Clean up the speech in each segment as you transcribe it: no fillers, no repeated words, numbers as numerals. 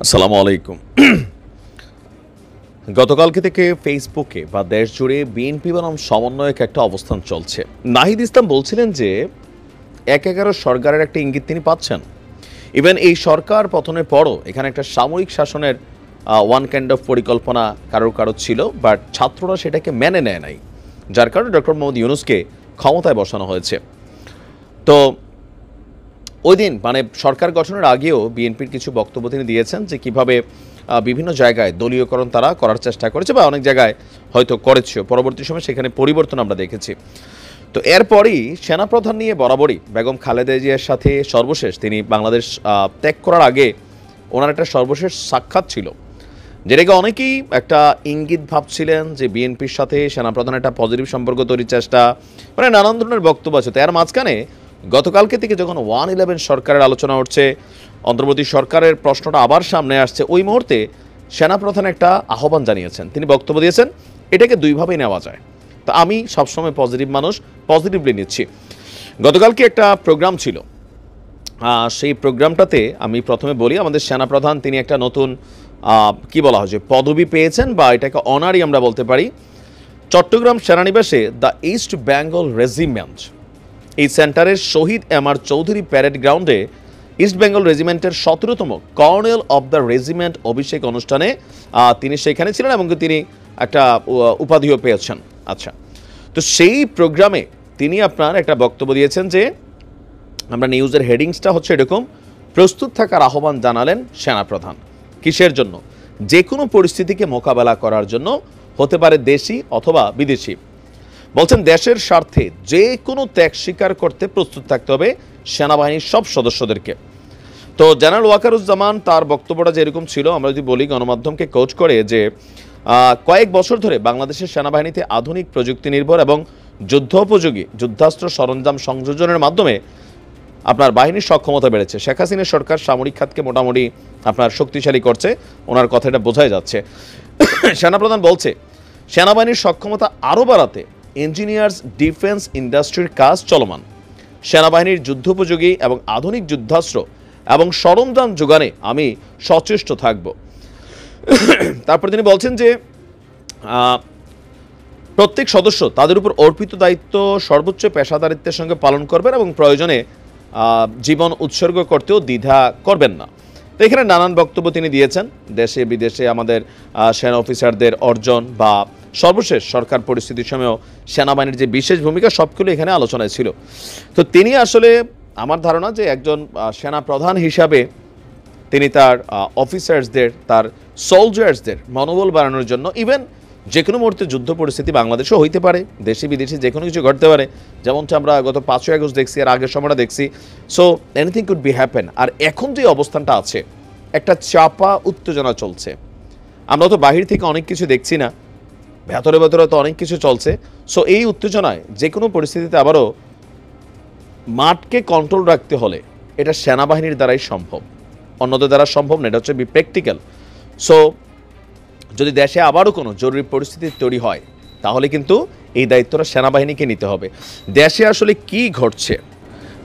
আসসালামু আলাইকুম। গতকালকে থেকে ফেসবুকে বা দেশ জুড়ে বিএনপি বনাম সমন্বয়ক একটা অবস্থান চলছে। নাহিদ ইসলাম বলছিলেন যে ১/১১ সরকারের একটা ইঙ্গিত তিনি পাচ্ছেন। ইভেন এই সরকার পতনের পরও এখানে একটা সামরিক শাসনের ওয়ান কাইন্ড অফ পরিকল্পনা কারো ছিল, বাট ছাত্ররা সেটাকে মেনে নেয় নাই, যার কারণে ডক্টর মোহাম্মদ ইউনূসকে ক্ষমতায় বসানো হয়েছে। তো ওই দিন মানে সরকার গঠনের আগেও বিএনপির কিছু বক্তব্য তিনি দিয়েছেন যে কিভাবে বিভিন্ন জায়গায় দলীয়করণ তারা করার চেষ্টা করেছে বা অনেক জায়গায় হয়তো করেছে, পরবর্তী সময় সেখানে পরিবর্তন আমরা দেখেছি। তো এরপরই সেনাপ্রধান নিয়ে বরাবরই বেগম খালেদা জিয়ার সাথে সর্বশেষ তিনি বাংলাদেশ ত্যাগ করার আগে ওনার একটা সর্বশেষ সাক্ষাৎ ছিল, যেটাকে অনেকেই একটা ইঙ্গিত ভাবছিলেন যে বিএনপির সাথে সেনাপ্রধানের একটা পজিটিভ সম্পর্ক তৈরির চেষ্টা, মানে নানান ধরনের বক্তব্য আছে। তো এর মাঝখানে গতকালকে থেকে যখন 1-11 সরকারের আলোচনা উঠছে, অন্তর্বর্তী সরকারের প্রশ্নটা আবার সামনে আসছে, ওই মুহূর্তে সেনাপ্রধান একটা আহ্বান জানিয়েছেন, তিনি বক্তব্য দিয়েছেন। এটাকে দুইভাবেই নেওয়া যায়, তো আমি সবসময় পজিটিভ মানুষ, পজিটিভলি নিচ্ছি। গতকালকে একটা প্রোগ্রাম ছিল, সেই প্রোগ্রামটাতে আমি প্রথমে বলি আমাদের সেনাপ্রধান তিনি একটা নতুন কি বলা হয় যে পদবি পেয়েছেন, বা এটাকে অনারই আমরা বলতে পারি। চট্টগ্রাম সেনানিবাসে দ্য ইস্ট বেঙ্গল রেজিমেন্ট, এই সেন্টারের শহীদ এমআর চৌধুরী প্যারেড গ্রাউন্ডে ইস্ট বেঙ্গল রেজিমেন্টের 17তম কর্নেল অব দ্য রেজিমেন্ট অভিষেক অনুষ্ঠানে তিনি সেখানে ছিলেন এবং তিনি একটা উপাধিও পেয়েছেন। আচ্ছা, তো সেই প্রোগ্রামে তিনি আপনার একটা বক্তব্য দিয়েছেন যে আমরা নিউজের হেডিংসটা হচ্ছে এরকম, প্রস্তুত থাকার আহ্বান জানালেন সেনাপ্রধান। কিসের জন্য? যে কোনো পরিস্থিতিকে মোকাবেলা করার জন্য, হতে পারে দেশি অথবা বিদেশি। বলছেন দেশের স্বার্থে যে কোনো ত্যাগ স্বীকার করতে প্রস্তুত থাকতে হবে সেনাবাহিনীর সব সদস্যদেরকে। তো জেনারেল ওয়াকারুজ্জামান তার বক্তব্যটা যেরকম ছিল, আমরা যদি বলি গণমাধ্যমকে কোচ করে যে কয়েক বছর ধরে বাংলাদেশের সেনাবাহিনীতে আধুনিক প্রযুক্তি নির্ভর এবং যুদ্ধোপযোগী যুদ্ধাস্ত্র সরঞ্জাম সংযোজনের মাধ্যমে আপনার বাহিনীর সক্ষমতা বেড়েছে। শেখ হাসিনার সরকার সামরিক খাতকে মোটামুটি আপনার শক্তিশালী করছে, ওনার কথাটা বোঝাই যাচ্ছে। সেনাপ্রধান বলছে সেনাবাহিনীর সক্ষমতা আরও বাড়াতে ইঞ্জিনিয়ার্স ডিফেন্স ইন্ডাস্ট্রির কাজ চলমান, সেনাবাহিনীর যুদ্ধোপযোগী এবং আধুনিক যুদ্ধাস্ত্র এবং সরঞ্জাম যোগানে আমি সচেষ্ট থাকব। তারপর তিনি বলছেন যে প্রত্যেক সদস্য তাদের উপর অর্পিত দায়িত্ব সর্বোচ্চ পেশাদারিত্বের সঙ্গে পালন করবেন এবং প্রয়োজনে জীবন উৎসর্গ করতেও দ্বিধা করবেন না। তো এখানে নানান বক্তব্য তিনি দিয়েছেন, দেশে বিদেশে আমাদের সেনা অফিসারদের অর্জন বা সর্বশেষ সরকার পরিস্থিতির সময়ও সেনাবাহিনীর যে বিশেষ ভূমিকা, সবগুলো এখানে আলোচনায় ছিল। তো তিনি আসলে আমার ধারণা যে একজন সেনা প্রধান হিসাবে তিনি তার অফিসার্সদের, তার সোলজার্সদের মনোবল বাড়ানোর জন্য, ইভেন যে কোনো মুহূর্তে যুদ্ধ পরিস্থিতি বাংলাদেশেও হইতে পারে, দেশে বিদেশে যে কোনো কিছু ঘটতে পারে, যেমনটা আমরা গত 5ই আগস্ট দেখছি, আর আগের সময়টা দেখছি। So anything could be happen. আর এখন যে অবস্থানটা আছে, একটা চাপা উত্তেজনা চলছে, আমরা তো বাহির থেকে অনেক কিছু দেখছি না, ভেতরে ভেতরে তো অনেক কিছু চলছে। সো এই উত্তেজনায় যে কোনো পরিস্থিতিতে আবারও মাঠকে কন্ট্রোল রাখতে হলে এটা সেনাবাহিনীর দ্বারাই সম্ভব, অন্যদের দ্বারা সম্ভব না, এটা হচ্ছে প্র্যাকটিক্যাল। সো যদি দেশে আবারও কোনো জরুরি পরিস্থিতি তৈরি হয়, তাহলে কিন্তু এই দায়িত্বটা সেনাবাহিনীকে নিতে হবে। দেশে আসলে কি ঘটছে,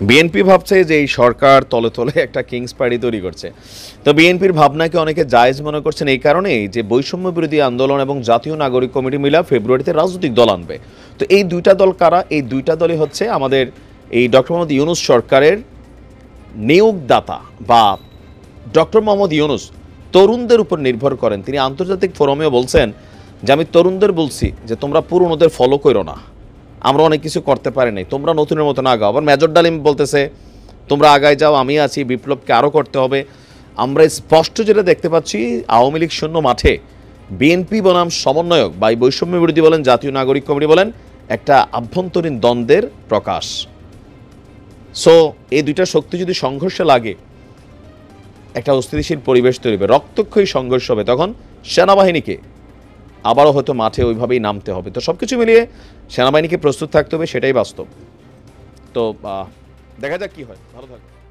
বিএনপি ভাবছে যে এই সরকার তলে তলে একটা কিংস পার্টি তৈরি করছে। তো বিএনপির ভাবনাকে অনেকে জায়েজ মনে করছেন এই কারণেই যে বৈষম্য বিরোধী আন্দোলন এবং জাতীয় নাগরিক কমিটি মিলা ফেব্রুয়ারিতে রাজনৈতিক দল আনবে। তো এই দুইটা দল কারা? এই দুইটা দলই হচ্ছে আমাদের এই ডক্টর মোহাম্মদ ইউনূস সরকারের নিয়োগদাতা, বা ডক্টর মোহাম্মদ ইউনূস তরুণদের উপর নির্ভর করেন। তিনি আন্তর্জাতিক ফোরামেও বলছেন যে আমি তরুণদের বলছি যে তোমরা পুরনোদের ফলো করো না, আমরা অনেক কিছু করতে পারি নাই, তোমরা নতুনের মতো না আগাও। আবার মেজর ডালিম বলতেছে তোমরা আগায় যাও, আমি আছি, বিপ্লবকে আরও করতে হবে। আমরা স্পষ্ট যেটা দেখতে পাচ্ছি, আওয়ামী লীগ শূন্য মাঠে বিএনপি বনাম সমন্বয়ক বা বৈষম্য বিরোধী বলেন, জাতীয় নাগরিক কমিটি বলেন, একটা আভ্যন্তরীণ দ্বন্দ্বের প্রকাশ। সো এই দুইটা শক্তি যদি সংঘর্ষে লাগে, একটা অস্থিতিশীল পরিবেশ তৈরি হবে, রক্তক্ষয়ী সংঘর্ষ হবে, তখন সেনাবাহিনীকে আবারও হয়তো মাঠে ওইভাবেই নামতে হবে। তো সব কিছু মিলিয়ে সেনাবাহিনীকে প্রস্তুত থাকতে হবে, সেটাই বাস্তব। তো দেখা যাক কি হয়। ভালো থাকবে।